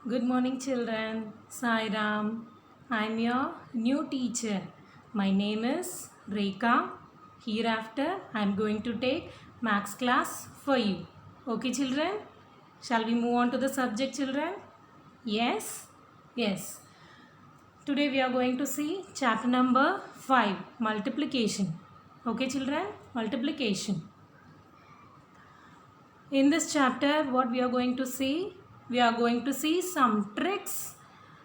Good morning, children. Sai Ram. I'm your new teacher. My name is Rekha. Hereafter, I'm going to take maths class for you. Okay, children? Shall we move on to the subject, children? Yes? Yes. Today, we are going to see chapter number 5 multiplication. Okay, children? Multiplication. In this chapter, what we are going to see? We are going to see some tricks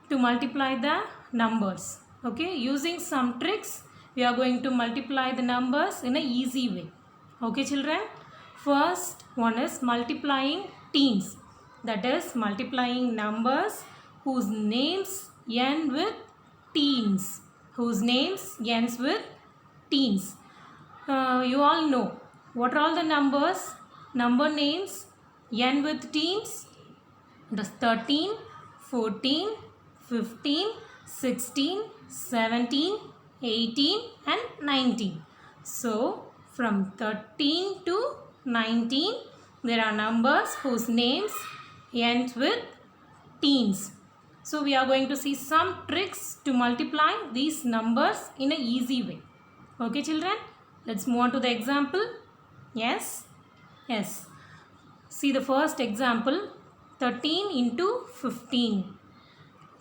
to multiply the numbers. Okay, using some tricks, we are going to multiply the numbers in a easy way. Okay, children? First one is multiplying teens. That is multiplying numbers whose names end with teens. Whose names ends with teens. You all know what are all the numbers, number names end with teens. That's 13, 14, 15, 16, 17, 18 and 19. So from 13 to 19 there are numbers whose names end with teens. So we are going to see some tricks to multiply these numbers in a easy way. Okay, children, let's move on to the example. Yes, yes. See the first example, 13 into 15.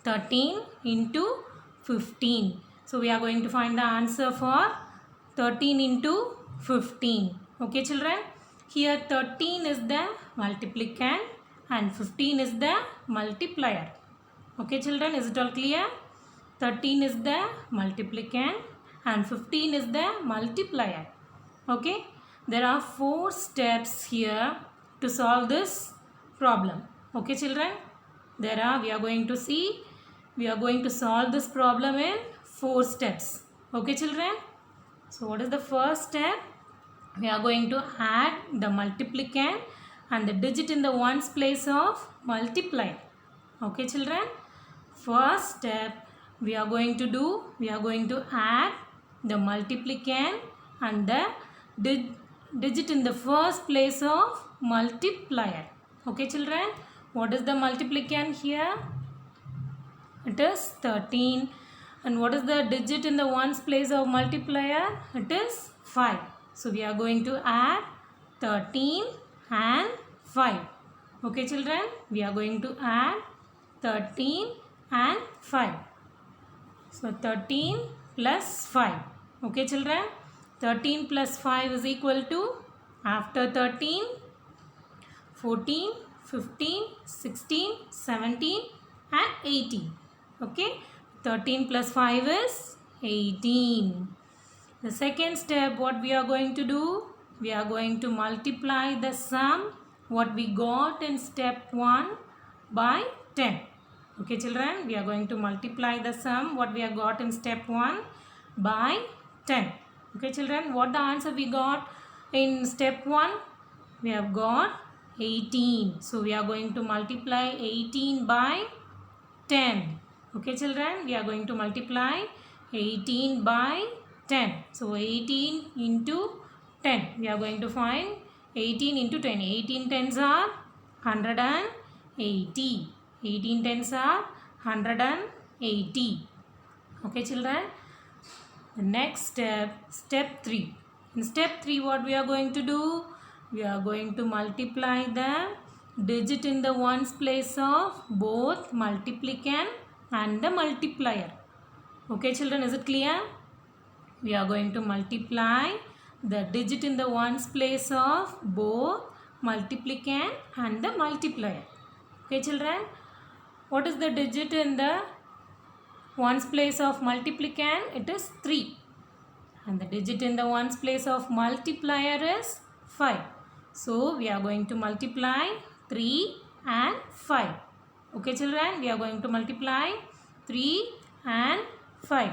13 into 15. So we are going to find the answer for 13 into 15. Okay, children. Here 13 is the multiplicand and 15 is the multiplier. Okay, children, is it all clear? 13 is the multiplicand and 15 is the multiplier. Okay, there are 4 steps here to solve this problem. Okay, children, we are going to solve this problem in 4 steps. Okay, children. So what is the first step? We are going to add the multiplicand and the digit in the ones place of multiplier. Okay, children. First step we are going to add the multiplicand and the digit in the first place of multiplier. Okay, children. What is the multiplicand here? It is 13. And what is the digit in the ones place of multiplier? It is 5. So we are going to add 13 and 5. Okay, children, we are going to add 13 and 5. So 13 plus 5. Okay, children, 13 plus 5 is equal to, after 13, 14, 15, 16, 17 and 18. Okay, 13 plus 5 is 18. The second step, what we are going to do? We are going to multiply the sum what we got in step 1 by 10. Okay, children, we are going to multiply the sum what we have got in step 1 by 10. Okay, children, what the answer we got in step 1? We have got 18. So we are going to multiply 18 by 10. Okay, children, we are going to multiply 18 by 10. So 18 into 10. We are going to find 18 into 10. 18 tens are 180. 18 tens are 180. Okay, children. The next step, step 3. In step 3, what we are going to do? We are going to multiply the digit in the ones place of both multiplicand and the multiplier. Okay, children, is it clear? We are going to multiply the digit in the ones place of both multiplicand and the multiplier. Okay, children, what is the digit in the ones place of multiplicand? It is 3. And the digit in the ones place of multiplier is 5. So we are going to multiply 3 and 5. Okay, children, we are going to multiply 3 and 5.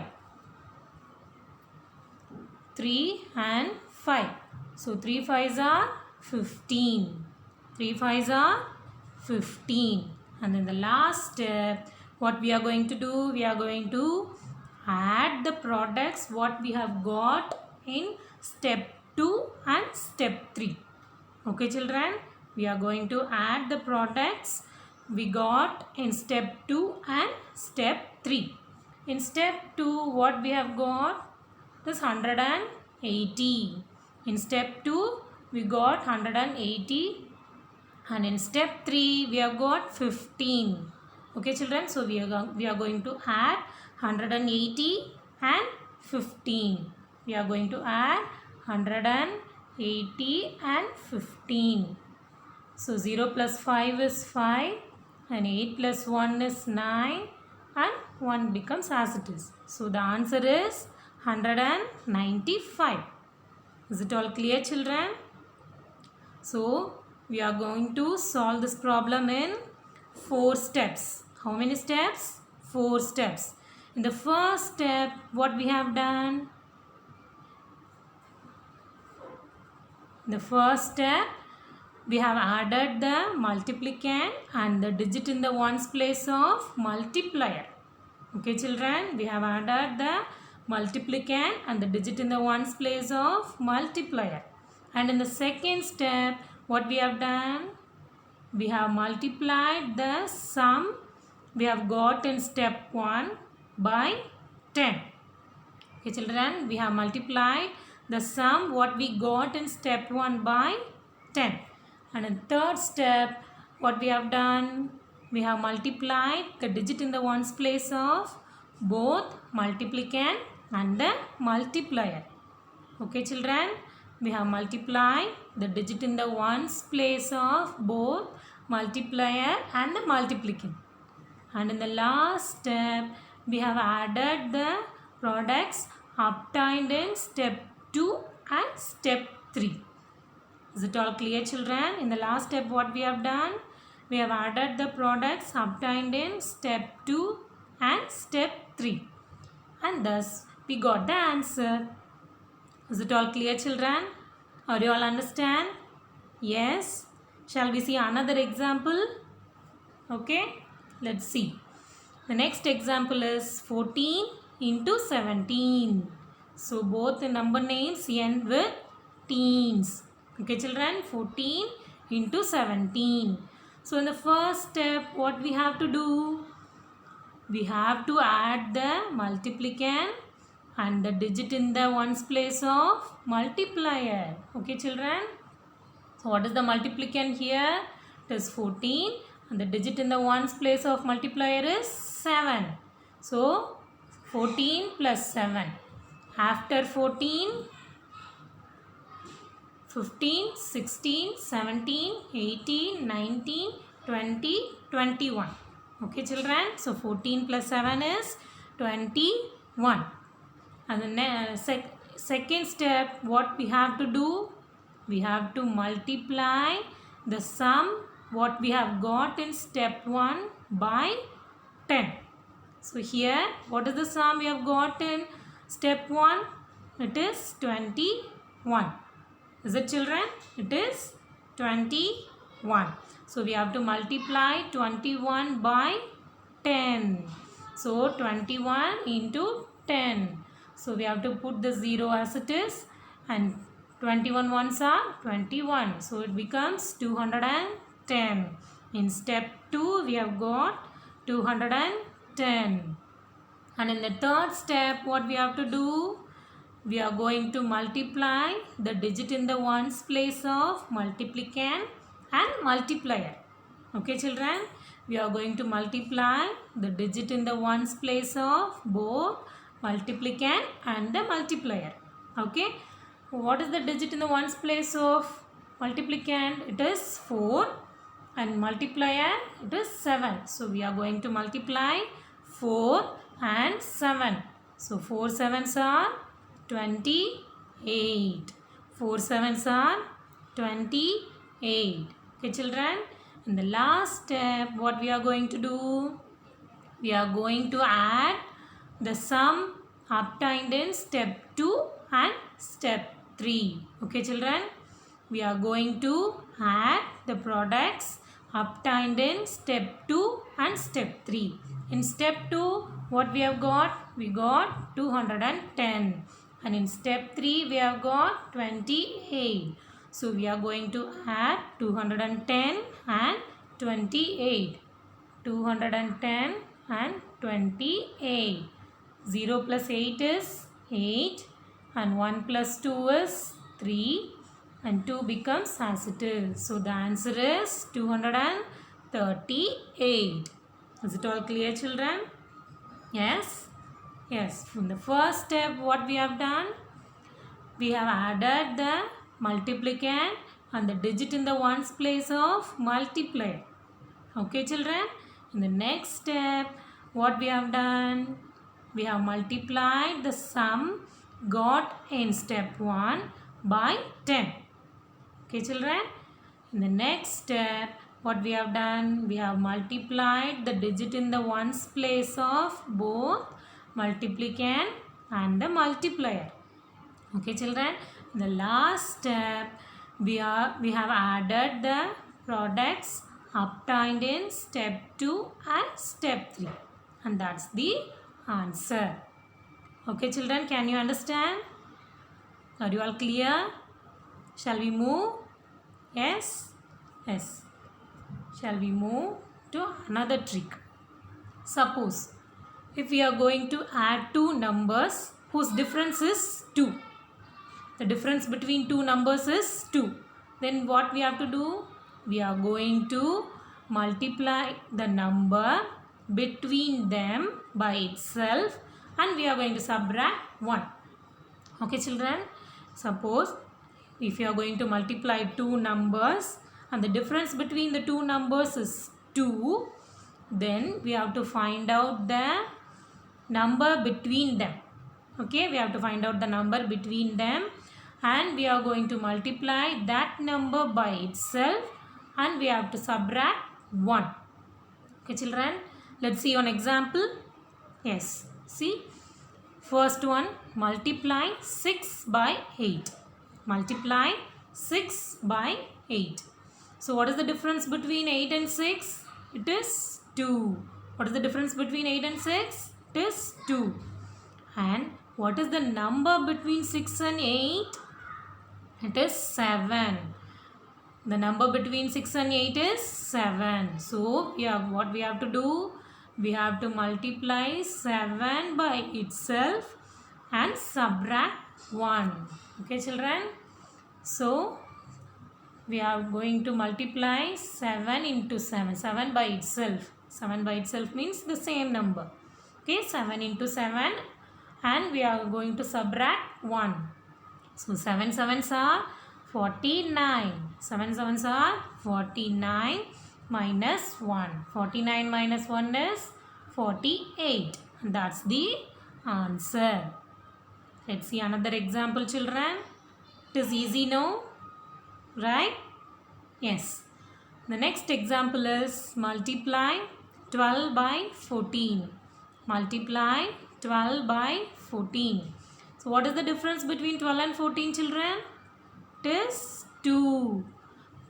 3 and 5. So 3 5s are 15. 3 5s are 15. And then the last step, what we are going to do? We are going to add the products what we have got in step 2 and step 3. Okay, children, we are going to add the products we got in step 2 and step 3. In step 2, what we have got? This 180. In step 2, we got 180. And in step 3, we have got 15. Okay, children. So, we are going to add 180 and 15. We are going to add 180 and 15. So, 0 plus 5 is 5 and 8 plus 1 is 9 and 1 becomes as it is. So, the answer is 195. Is it all clear, children? So, we are going to solve this problem in 4 steps. How many steps? 4 steps. In the first step, what we have done? In the first step, we have added the multiplicand and the digit in the ones place of multiplier. Okay, children, we have added the multiplicand and the digit in the ones place of multiplier. And in the second step, what we have done? We have multiplied the sum we have got in step 1 by 10. Okay, children, we have multiplied the sum what we got in step 1 by 10. And in third step, what we have done? We have multiplied the digit in the ones place of both multiplicand and the multiplier. Okay, children, we have multiplied the digit in the ones place of both multiplier and the multiplicand. And in the last step, we have added the products obtained in step 2 and step 3. Is it all clear, children? In the last step, what we have done? We have added the products obtained in step 2 and step 3. And thus, we got the answer. Is it all clear, children? Are you all understand? Yes. Shall we see another example? Okay. Let's see. The next example is 14 into 17. So, both the number names end with teens. Okay, children, 14 into 17. So, in the first step, what we have to do? We have to add the multiplicand and the digit in the ones place of multiplier. Okay, children. So, what is the multiplicand here? It is 14 and the digit in the ones place of multiplier is 7. So, 14 plus 7. After 14, 15, 16, 17, 18, 19, 20, 21. Okay, children. So, 14 plus 7 is 21. And the second step, what we have to do? We have to multiply the sum what we have got in step 1 by 10. So, here, what is the sum we have got in step 1? It is 21. Is it, children? It is 21. So, we have to multiply 21 by 10. So, 21 into 10. So, we have to put the 0 as it is and 21 ones are 21. So, it becomes 210. In step 2, we have got 210. And in the third step, what we have to do? We are going to multiply the digit in the ones place of multiplicand and multiplier. Okay, children? We are going to multiply the digit in the ones place of both multiplicand and the multiplier. Okay? What is the digit in the ones place of multiplicand? It is 4 and multiplier it is 7. So, we are going to multiply 4 and 7. So, 4 sevens are 28. 4 sevens are 28. Okay, children? In the last step, what we are going to do? We are going to add the sum obtained in step 2 and step 3. Okay, children? We are going to add the products obtained in step 2 and step 3. In step 2, what we have got? We got 210. And in step 3, we have got 28. So, we are going to add 210 and 28. 210 and 28. 0 plus 8 is 8 and 1 plus 2 is 3 and 2 becomes as it is. So the answer is 238. Is it all clear, children? Yes? Yes. From the first step, what we have done? We have added the multiplicand and the digit in the ones place of multiplier. Okay, children? In the next step, what we have done? We have multiplied the sum got in step 1 by 10. Okay, children? In the next step, what we have done? We have multiplied the digit in the ones place of both multiplicand and the multiplier. Okay, children? In the last step, we have added the products obtained in step 2 and step 3, and that's the answer. Okay, children, can you understand? Are you all clear? Shall we move? Yes? Yes. Shall we move to another trick? Suppose if we are going to add two numbers whose difference is 2. The difference between two numbers is 2. Then what we have to do? We are going to multiply the number between them by itself and we are going to subtract 1. Okay, children? Suppose if you are going to multiply two numbers and the difference between the two numbers is 2, then we have to find out the number between them. Okay, we have to find out the number between them and we are going to multiply that number by itself and we have to subtract 1. Okay, children, let's see one example. Yes, see, first one, multiply 6 by 8. Multiply 6 by 8. So what is the difference between 8 and 6? It is 2. What is the difference between 8 and 6? It is 2. And what is the number between 6 and 8? It is 7. The number between 6 and 8 is 7. So what we have to do? We have to multiply 7 by itself and subtract 1. Okay, children? So we are going to multiply 7 into 7. 7 by itself. 7 by itself means the same number. Okay, 7 into 7 and we are going to subtract 1. So 7 7s are 49. 7 7s are 49 minus 1. 49 minus 1 is 48. And that's the answer. Let's see another example, children. It is easy now, right? Yes. The next example is multiply 12 by 14. Multiply 12 by 14. So what is the difference between 12 and 14, children? It is 2.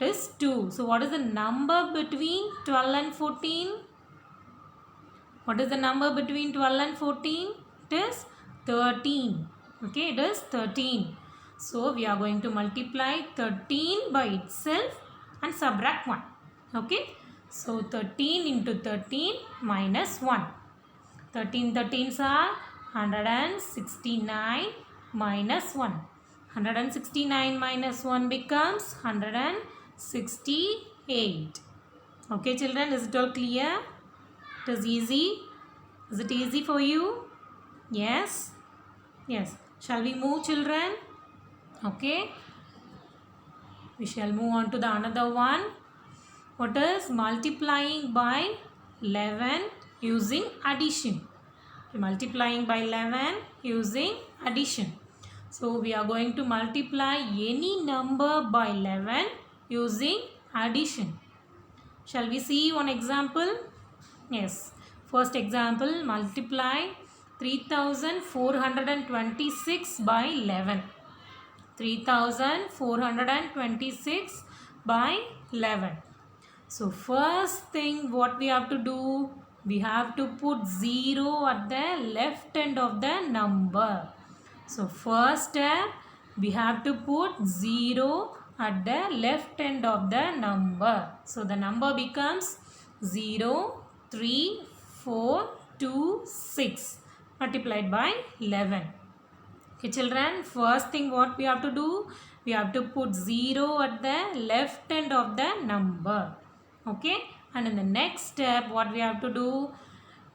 It is 2. So what is the number between 12 and 14? What is the number between 12 and 14? It is 13. Okay, it is 13. So we are going to multiply 13 by itself and subtract 1. Okay. So 13 into 13 minus 1. 13 13s are 169 minus 1. 169 minus 1 becomes 168. Okay, children, is it all clear? It is easy. Is it easy for you? Yes? Yes. Shall we move, children? Okay. We shall move on to the another one. What is multiplying by 11 using addition? Multiplying by 11 using addition. So we are going to multiply any number by 11 using addition. Shall we see one example? Yes. First example, multiply 3426 by 11. 3426 by 11. So first thing what we have to do, we have to put 0 at the left end of the number. So first step, we have to put 0 at the left end of the number. So the number becomes 0, 3, 4, 2, 6 multiplied by 11. Okay children, first thing what we have to do, we have to put 0 at the left end of the number. Okay, and in the next step what we have to do,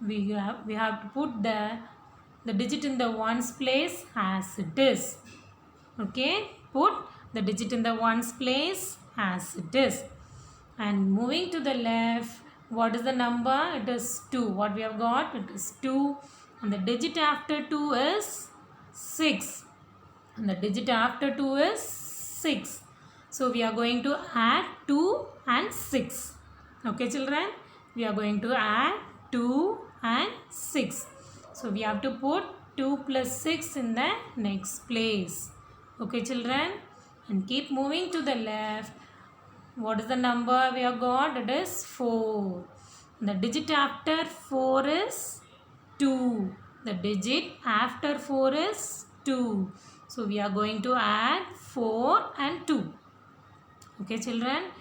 we have to put the digit in the ones place as it is. Okay, put the digit in the ones place as it is. And moving to the left, what is the number? It is 2. What we have got? It is 2. And the digit after 2 is 6. And the digit after 2 is 6. So we are going to add 2 and 6. Okay children? We are going to add 2 and 6. So we have to put 2 plus 6 in the next place. Okay children? And keep moving to the left. What is the number we have got? It is 4. The digit after 4 is 2. The digit after 4 is 2. So we are going to add 4 and 2. Okay children?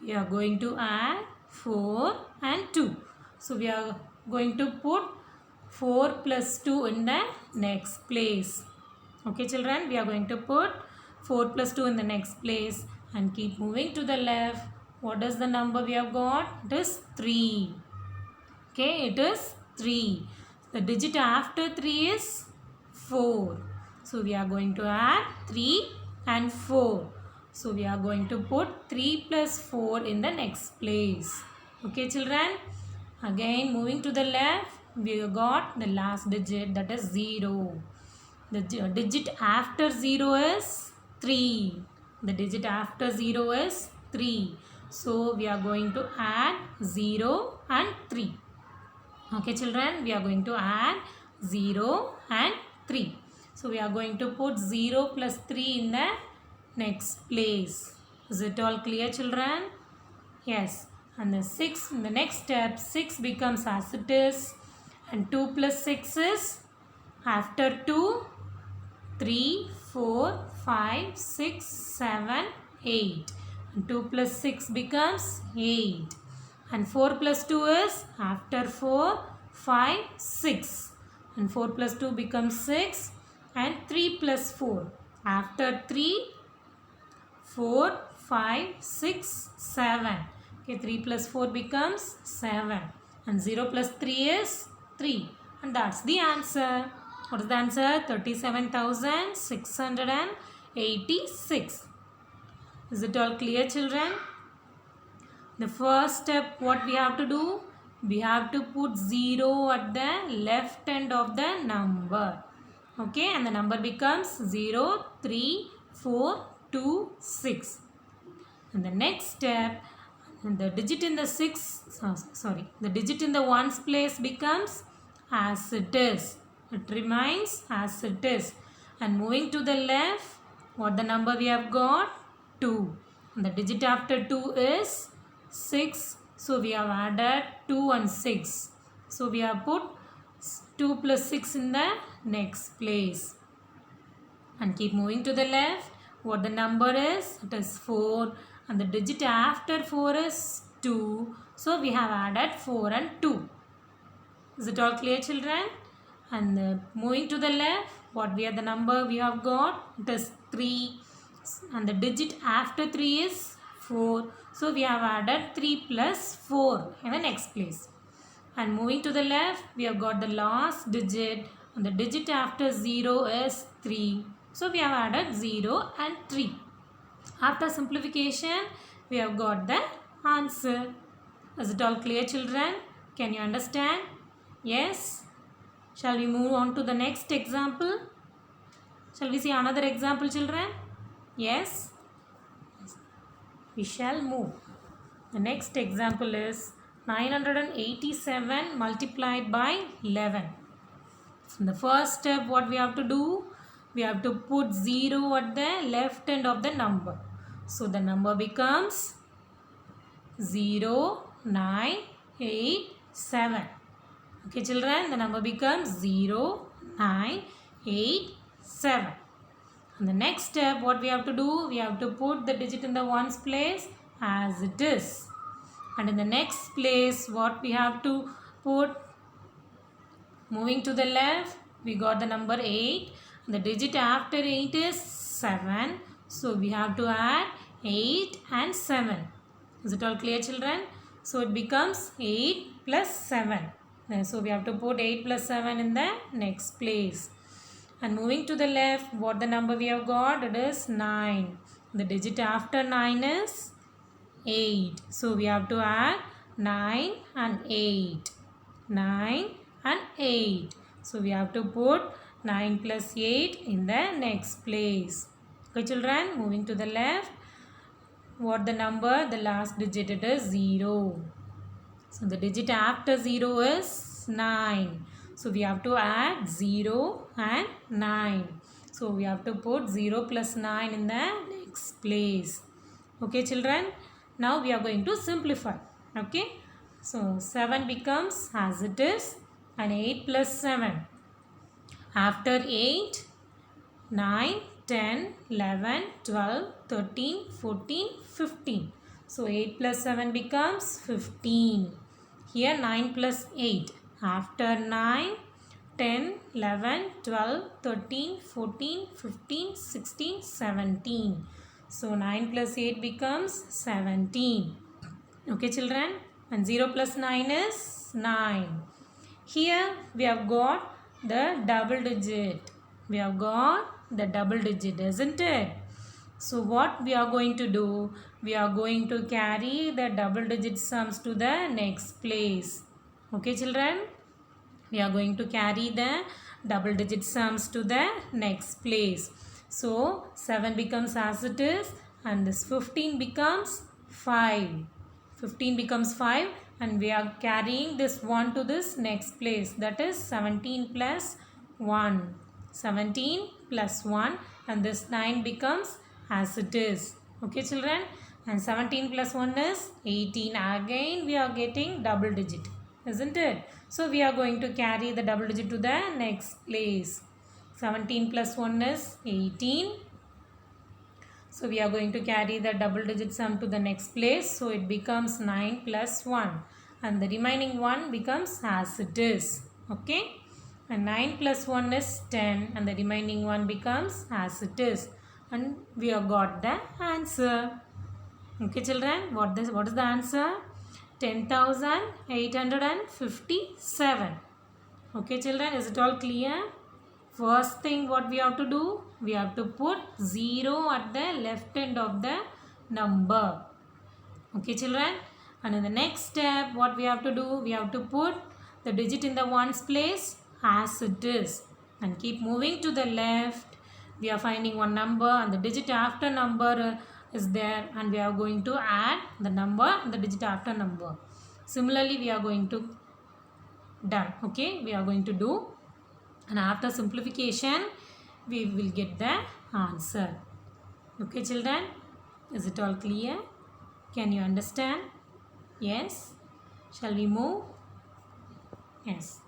We are going to add 4 and 2. So we are going to put 4 plus 2 in the next place. Okay children? We are going to put 4 plus 2 in the next place. And keep moving to the left. What is the number we have got? It is 3. Okay, it is 3. The digit after 3 is 4. So we are going to add 3 and 4. So we are going to put 3 plus 4 in the next place. Okay children. Again moving to the left. We have got the last digit, that is 0. The digit after 0 is 3. The digit after 0 is 3. So we are going to add 0 and 3. Okay children, we are going to add 0 and 3. So we are going to put 0 plus 3 in the next place. Is it all clear children? Yes. And the 6 in the next step, 6 becomes as it is. And 2 plus 6 is after 2, 3, 4, 5, 6, 7, 8. And 2 plus 6 becomes 8. And 4 plus 2 is after 4, 5, 6. And 4 plus 2 becomes 6. And 3 plus 4. After 3, 4, 5, 6, 7. Okay, 3 plus 4 becomes 7. And 0 plus 3 is 3. And that's the answer. What is the answer? 37,686. Is it all clear children? The first step what we have to do? We have to put 0 at the left end of the number. Okay, and the number becomes 0, 3, 4, 2, 6. And the next step, the digit in the the digit in the ones place becomes as it is. It remains as it is. And moving to the left, what the number we have got? 2. And the digit after 2 is 6. So we have added 2 and 6. So we have put 2 plus 6 in the next place. And keep moving to the left. What the number is? It is 4. And the digit after 4 is 2. So we have added 4 and 2. Is it all clear children? And moving to the left, what we are the number we have got? It is 3. And the digit after 3 is 4. So we have added 3 plus 4 in the next place. And moving to the left, we have got the last digit. And the digit after 0 is 3. So we have added 0 and 3. After simplification, we have got the answer. Is it all clear children? Can you understand? Yes? Shall we move on to the next example? Shall we see another example children? Yes? We shall move. The next example is 987 multiplied by 11. In the first step, what we have to do? We have to put 0 at the left end of the number. So the number becomes 0, 9, 8, 7. Okay children, the number becomes 0, 9, 8, 7. And the next step, what we have to do? We have to put the digit in the ones place as it is. And in the next place, what we have to put. Moving to the left, we got the number 8. The digit after 8 is 7. So we have to add 8 and 7. Is it all clear, children? So it becomes 8 plus 7. So we have to put 8 plus 7 in the next place. And moving to the left, what the number we have got? It is 9. The digit after 9 is 8. So we have to add 9 and 8. 9 and 8. So we have to put 9 plus 8 in the next place. Okay, children, moving to the left. What the number? The last digit, it is 0. So the digit after 0 is 9. So we have to add 0 and 9. So we have to put 0 plus 9 in the next place. Okay, children. Now we are going to simplify. Okay. So 7 becomes as it is, and 8 plus 7. After 8, 9, 10, 11, 12, 13, 14, 15. So 8 plus 7 becomes 15. Here 9 plus 8. After 9, 10, 11, 12, 13, 14, 15, 16, 17. So 9 plus 8 becomes 17. Okay, children? And 0 plus 9 is 9. Here we have got the double digit. We have got the double digit, isn't it? So what we are going to do? We are going to carry the double digit sums to the next place. Okay, children? We are going to carry the double digit sums to the next place. So 7 becomes as it is, and this 15 becomes 5. 15 becomes 5, and we are carrying this 1 to this next place, that is 17 plus 1. 17 plus 1, and this 9 becomes as it is. Okay, children? And 17 plus 1 is 18. Again we are getting double digit, isn't it? So we are going to carry the double digit to the next place. 17 plus 1 is 18. So we are going to carry the double digit sum to the next place. So it becomes 9 plus 1. And the remaining 1 becomes as it is. Okay. And 9 plus 1 is 10. And the remaining 1 becomes as it is. And we have got the answer. Okay, children. What is the answer? 10,857. Okay, children. Is it all clear? First thing what we have to do, we have to put 0 at the left end of the number. Okay, children. And in the next step, what we have to do, we have to put the digit in the ones place as it is. And keep moving to the left. We are finding one number, and the digit after number is there, and we are going to add the number and the digit after number. Similarly, we are going to done. Okay, we are going to do. And after simplification, we will get the answer. Okay, children? Is it all clear? Can you understand? Yes? Shall we move? Yes.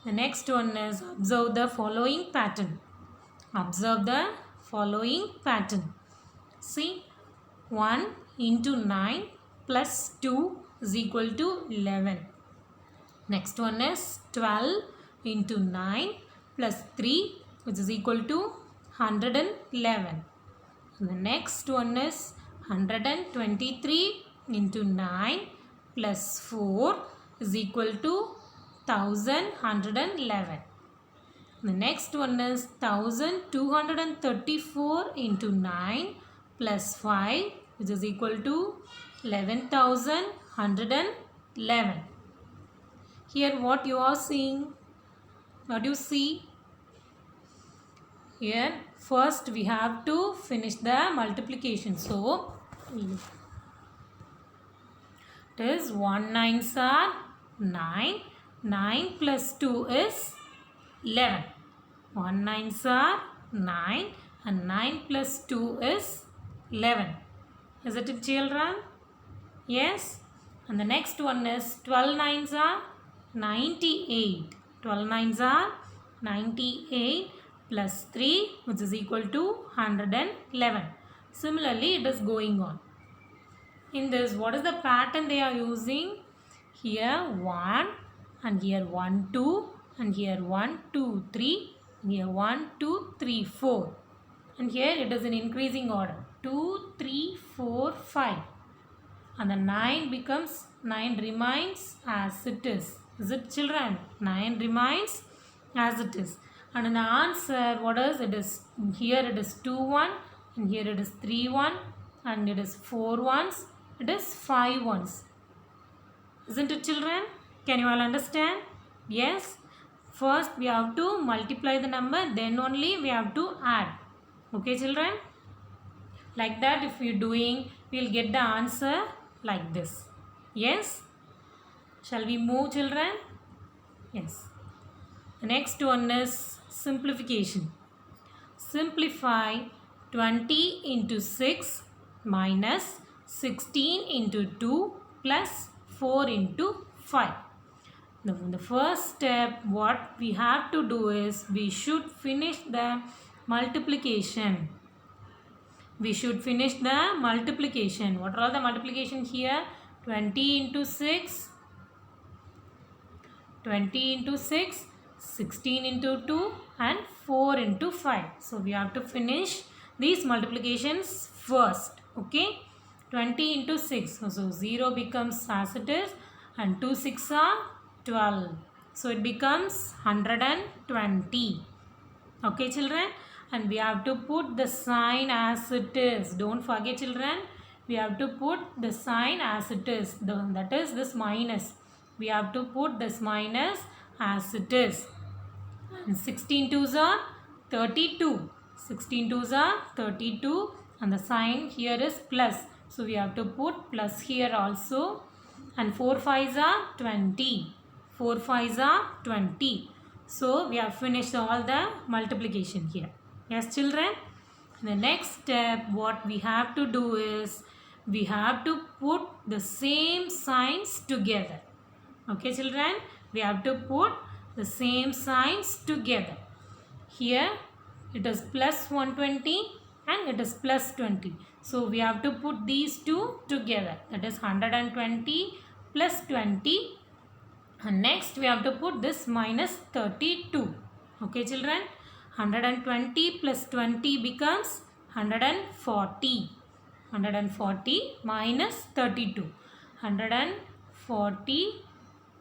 The next one is observe the following pattern. Observe the following pattern. See, 1 into 9 plus 2 is equal to 11. Next one is 12 into 9 plus 3, which is equal to 111. And the next one is 123 into 9 plus 4 is equal to 1111. The next one is 1234 into 9 plus 5, which is equal to 11,111. Here what you are seeing? What do you see? Here first we have to finish the multiplication. So it is 1 9s are 9. 9 plus 2 is 11. 1 9s are 9, and 9 plus 2 is 11. Is it, children? Yes. And the next one is 12 9s are 98. 12 9s are 98 plus 3, which is equal to 111. Similarly, it is going on. In this, what is the pattern they are using? Here 1 and here 1 2 and here 1 2 3 and here 1 2 3 4 and here it is in increasing order 2 3 4 5 and the 9 becomes 9 remains as it is it children? 9 remains as it is. And in the answer what is it is here it is 2 1 and here it is 3 1 and it is 4 ones, it is 5 ones. Isn't it children? Can you all understand? Yes. First we have to multiply the number, then only we have to add. Okay children? Like that if we are doing, we will get the answer like this. Yes. Shall we move children? Yes. The next one is simplification. Simplify 20 into 6 minus 16 into 2 plus 4 into 5. The first step what we have to do is we should finish the multiplication. We should finish the multiplication. What are all the multiplication here? 20 into 6, 20 into 6, 16 into 2 and 4 into 5. So we have to finish these multiplications first. Okay. 20 into 6. So 0 becomes as it is and 2 6 are 12. So it becomes 120. Okay children. And we have to put the sign as it is. Don't forget children. We have to put the sign as it is. That is this minus. We have to put this minus as it is. And 16 twos are 32. 16 twos are 32 and the sign here is plus. So we have to put plus here also. And 4 5s are 20. 4 5s are 20. So we have finished all the multiplication here. Yes children. The next step what we have to do is we have to put the same signs together. Okay children. We have to put the same signs together. Here it is plus 120 and it is plus 20. So we have to put these two together. That is 120 plus 20. And next we have to put this minus 32. Okay children. 120 plus 20 becomes 140. 140 minus 32. 140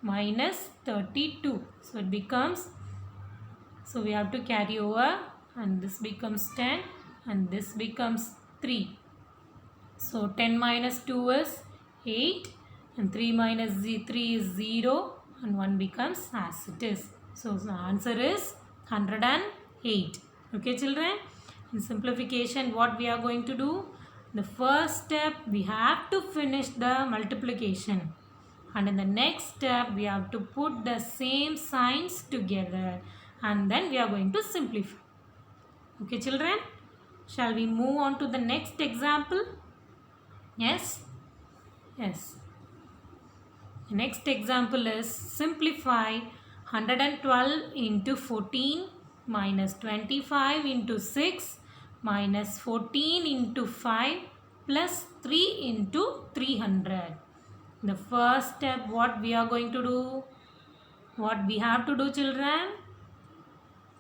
minus 32. So it becomes, so we have to carry over and this becomes 10 and this becomes 3. So 10 minus 2 is 8 and 3 minus 3 is 0 and 1 becomes as it is. So the answer is 108. Okay children. In simplification what we are going to do? The first step we have to finish the multiplication. And in the next step we have to put the same signs together and then we are going to simplify. Okay children. Shall we move on to the next example? Yes. Yes. The next example is simplify 112 into 14 minus 25 into 6 minus 14 into 5 plus 3 into 300. The first step what we are going to do? What we have to do children?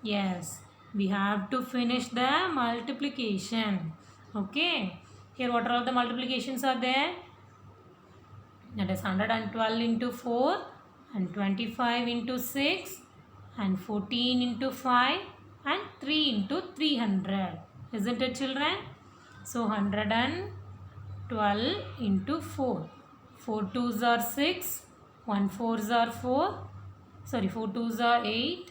Yes, we have to finish the multiplication. Okay. Here what are all the multiplications are there? That is 112 into 4 and 25 into 6 and 14 into 5 and 3 into 300. Isn't it children? So 112 into 4. 4 2s are 6, 1 4s are 4, sorry 4 2s are 8,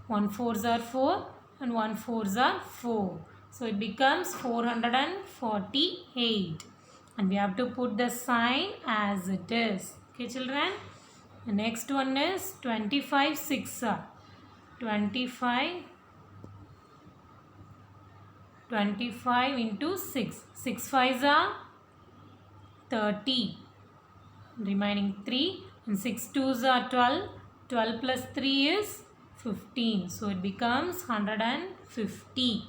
1 4s are 4 and 1 4s are 4. So it becomes 448 and we have to put the sign as it is. Okay children. The next one is 25 6 are 25 into 6. 6 5s are 30. Remaining 3 and 6 2s are 12. 12 plus 3 is 15. So it becomes 150.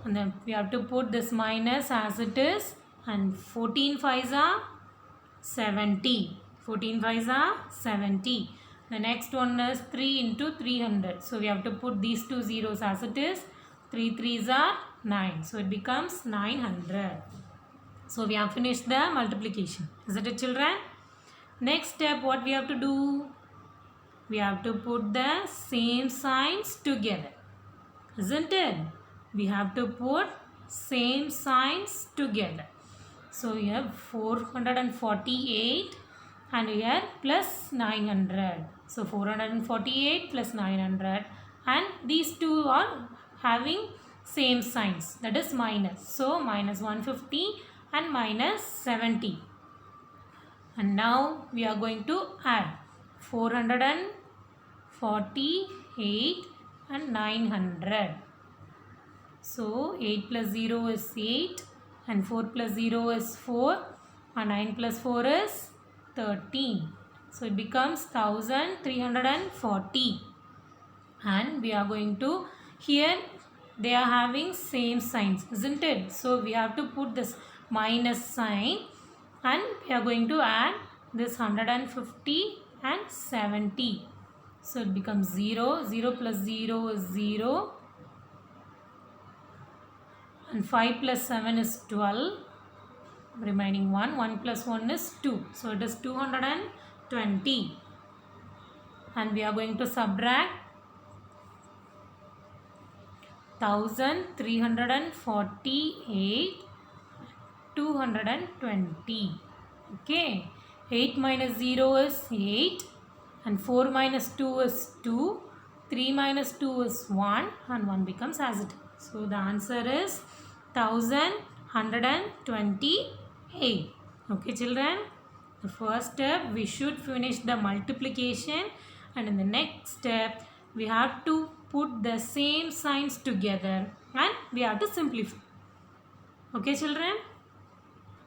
And then we have to put this minus as it is. And 14 5s are 70. 14 5s are 70. The next one is 3 into 300. So we have to put these two zeros as it is. 3 3s are 9. So it becomes 900. So we have finished the multiplication. Isn't it, children? Next step, what we have to do? We have to put the same signs together. Isn't it? We have to put same signs together. So here 448 and here plus 900. So 448 plus 900, and these two are having same signs, that is minus. So minus 150 and minus 70. And now we are going to add 448 and 900. So 8 plus 0 is 8 and 4 plus 0 is 4 and 9 plus 4 is 13. So it becomes 1340. And we are going to, here they are having same signs, isn't it? So we have to put this minus sign and we are going to add this 150 and 70. So it becomes 0. 0 plus 0 is 0. And 5 plus 7 is 12. Remaining 1. 1 plus 1 is 2. So it is 220. And we are going to subtract 1348, 220. Okay. 8 minus 0 is 8. And 4 minus 2 is 2. 3 minus 2 is 1. And 1 becomes as it is. So the answer is 1128. Okay, children. The first step, we should finish the multiplication, and in the next step we have to put the same signs together and we have to simplify. Okay, children.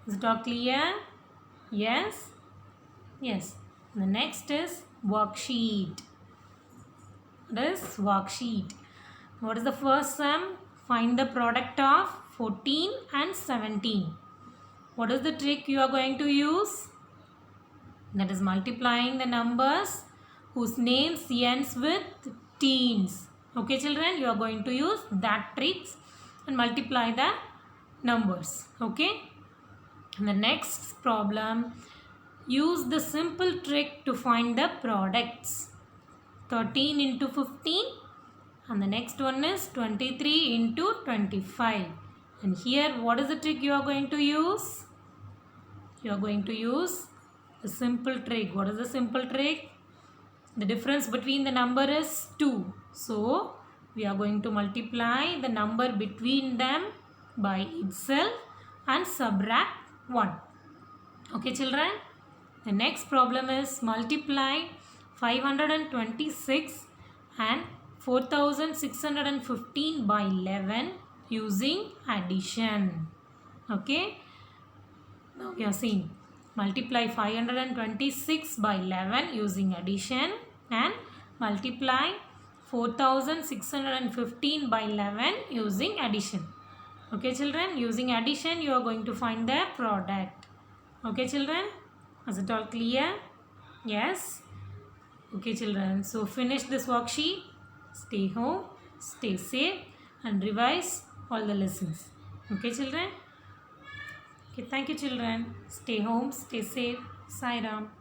Is it all clear? Yes. Yes. The next is worksheet. What is worksheet? What is the first sum? Find the product of 14 and 17. What is the trick you are going to use? That is multiplying the numbers whose names ends with teens. Okay, children, you are going to use that tricks and multiply the numbers. Okay. And the next problem, use the simple trick to find the products. 13 into 15. And the next one is 23 into 25. And here, what is the trick you are going to use? You are going to use the simple trick. What is the simple trick? The difference between the number is 2. So, we are going to multiply the number between them by itself and subtract 1. Okay, children? The next problem is multiply 526 and 4615 by 11 using addition. Okay. Now we are seeing multiply 526 by 11 using addition and multiply 4615 by 11 using addition. Okay, children, using addition you are going to find the product. Okay, children, is it all clear? Yes. Okay, children, so finish this worksheet. Stay home, stay safe and revise all the lessons. Okay, children? Okay, thank you, children. Stay home, stay safe. Sai Ram.